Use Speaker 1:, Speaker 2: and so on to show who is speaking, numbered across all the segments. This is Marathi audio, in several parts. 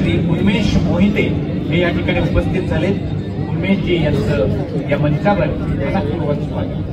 Speaker 1: श्री उन्मेष मोहिते हे या ठिकाणी उपस्थित झालेत। उन्मेषजी यांचं या मंचावर मनपूर्वक स्वागत।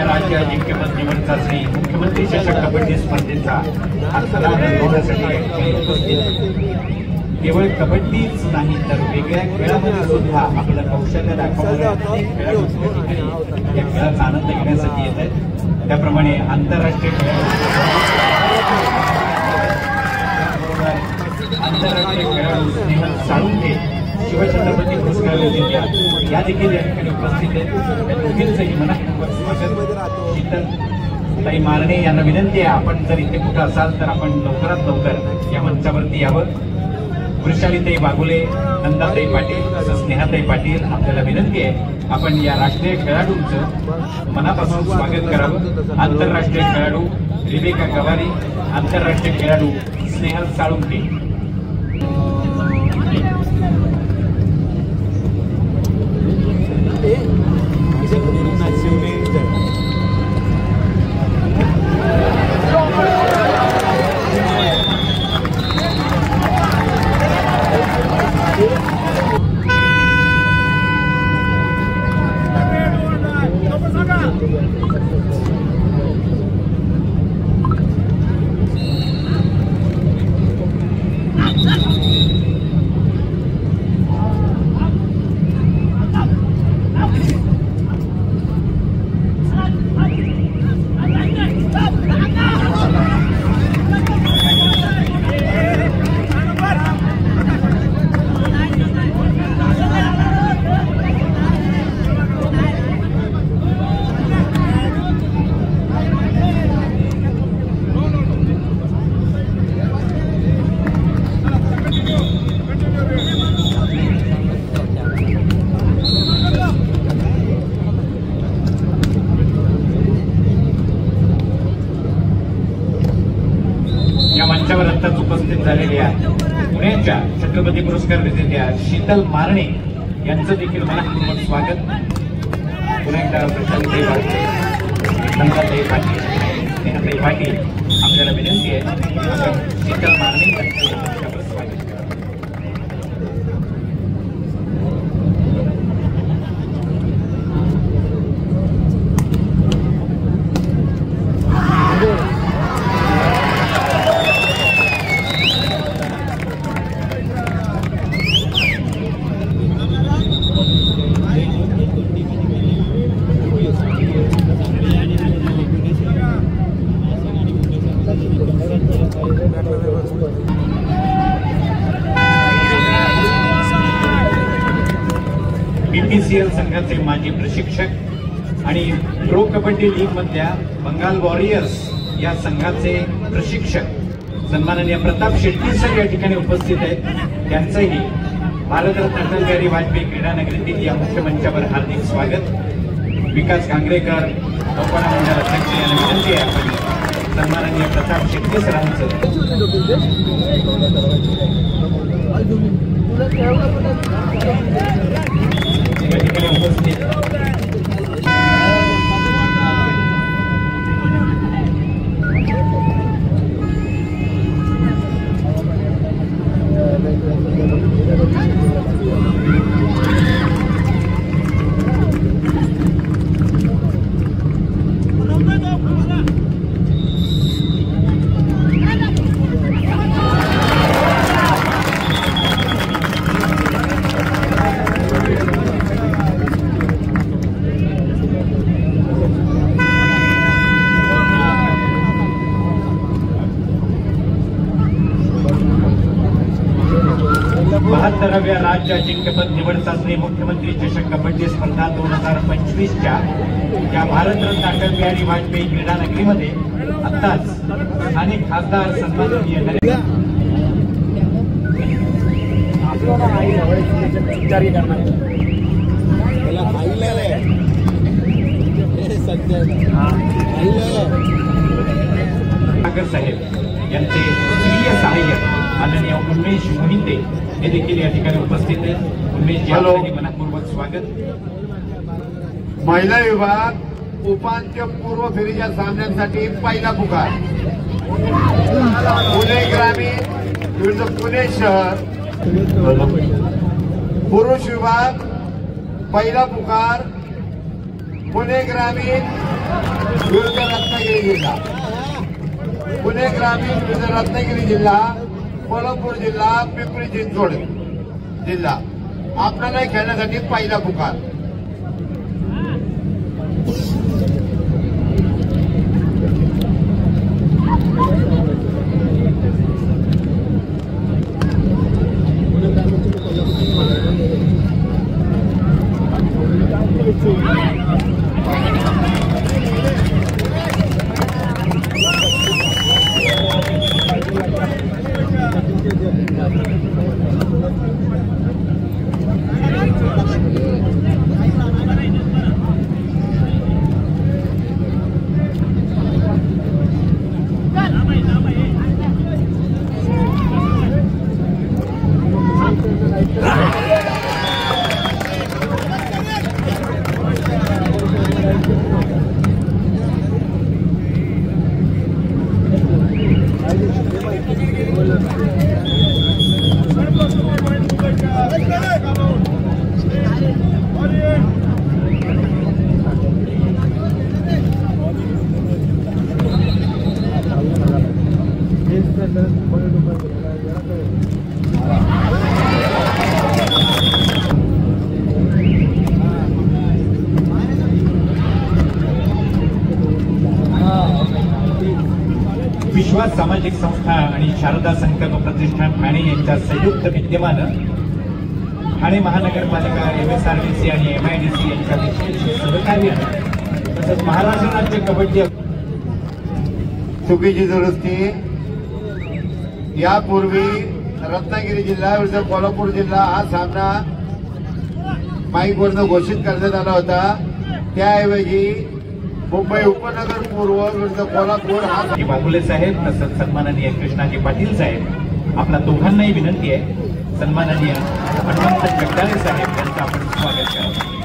Speaker 1: राज्य अजिंक्यपद निवड चाचणी मुख्यमंत्री चषक कबड्डी स्पर्धेचा हा खरा अनुभवण्यासाठी उपस्थित। केवळ कबड्डीच नाही तर वेगळ्या खेळामध्ये सुद्धा आपलं कौशल्य दाखवणारे खेळाडू या खेळाचा आनंद घेण्यासाठी येत आहेत। त्याप्रमाणे आंतरराष्ट्रीय खेळाडू स्नेहल साळुंखे शिवछत्रपती पुरस्कार विजेत्या या देखील या ठिकाणी उपस्थित आहेत। दोघींचंही मनपूर्वक स्वागत। शीतल ताई मारणे यांना विनंती आहे, आपण जर इथे कुठं असाल तर आपण लवकरात लवकर या मंचावरती यावं। वृषालीताई बागुले, नंदाताई पाटील तसंच स्नेहाताई पाटील आपल्याला विनंती आहे, आपण या राष्ट्रीय खेळाडूंचं मनापासून स्वागत करावं। आंतरराष्ट्रीय खेळाडू रिबेका गवारी, आंतरराष्ट्रीय खेळाडू स्नेहल साळुंखे। मंचावर आत्ताच उपस्थित झालेल्या पुण्याच्या छत्रपती पुरस्कार विजेत्या शीतल मारणे यांचं देखील मनपूर्वक स्वागत। पुन्हा एकदा वृषालीताई बागुले, नंदाताई पाटील, स्नेहाताई पाटील आपल्याला विनंती आहे, आपण शीतल मारणे यांचं मंचावर स्वागत करा। BPCL संघाचे माजी प्रशिक्षक आणि प्रो कबड्डी लीग मधल्या बंगाल वॉरियर्स या संघाचे प्रशिक्षक सन्माननीय प्रताप शेट्टी सर या ठिकाणी उपस्थित आहेत। त्यांचंही भारतरत्न अटल बिहारी वाजपेयी क्रीडा नगरीतील या मुख्य मंचावर हार्दिक स्वागत। विकास गांगरेकर लोकवाणा मंडळ अध्यक्ष यांना विनंती आहे, आपण सन्माननीय प्रताप शेट्टी सरांचं या ठिकाणी उपस्थित। माननीय मुख्यमंत्री चषक कबड्डी स्पर्धा 2025च्या या भारतरत्न अटल बिहारी वाजपेयी क्रीडा नगरीमध्ये आताच स्थानिक खासदार सन्माननीय सागर साहेब यांचे प्रिय सहाय्यक माननीय उमेश मोहिते हे देखील या ठिकाणी उपस्थित आहेत। उमेश यांचे मनपूर्वक स्वागत।
Speaker 2: महिला विभाग उपांत्य पूर्व फेरीच्या सामन्यांसाठी पहिला पुकार पुणे ग्रामीण विरुद्ध पुणे शहर। पुरुष विभाग पहिला पुकार पुणे ग्रामीण विरुद्ध रत्नागिरी जिल्हा। पुणे ग्रामीण विरुद्ध रत्नागिरी जिल्हा, कोल्हापूर जिल्हा, पिंपरी चिंचवड जिल्हा आपल्याला खेळण्यासाठी पहिला पुकार।
Speaker 1: विश्वास सामाजिक संस्था आणि शारदा संकल्प प्रतिष्ठान ठाणे यांच्या संयुक्त विद्यमानं ठाणे महानगरपालिका, MSRDC आणि MIDC यांच्या विशेष सहकार्यानं तसंच महाराष्ट्र राज्य कबड्डी
Speaker 2: चुकीची दुरुस्ती यापूर्वी रत्नागिरी जिल्हा विरुद्ध कोल्हापूर जिल्हा हा सामना माईकवरनं घोषित करण्यात आला होता। त्याऐवजी मुंबई उपनगर पूर्व विरुद्ध कोल्हापूर हा
Speaker 1: बाबुले साहेब तसंच सन्माननीय कृष्णाजी पाटील साहेब आपला दोघांनाही विनंती आहे सन्माननीय हनुमंत जगदाळे साहेब यांचं आपण स्वागत करावं।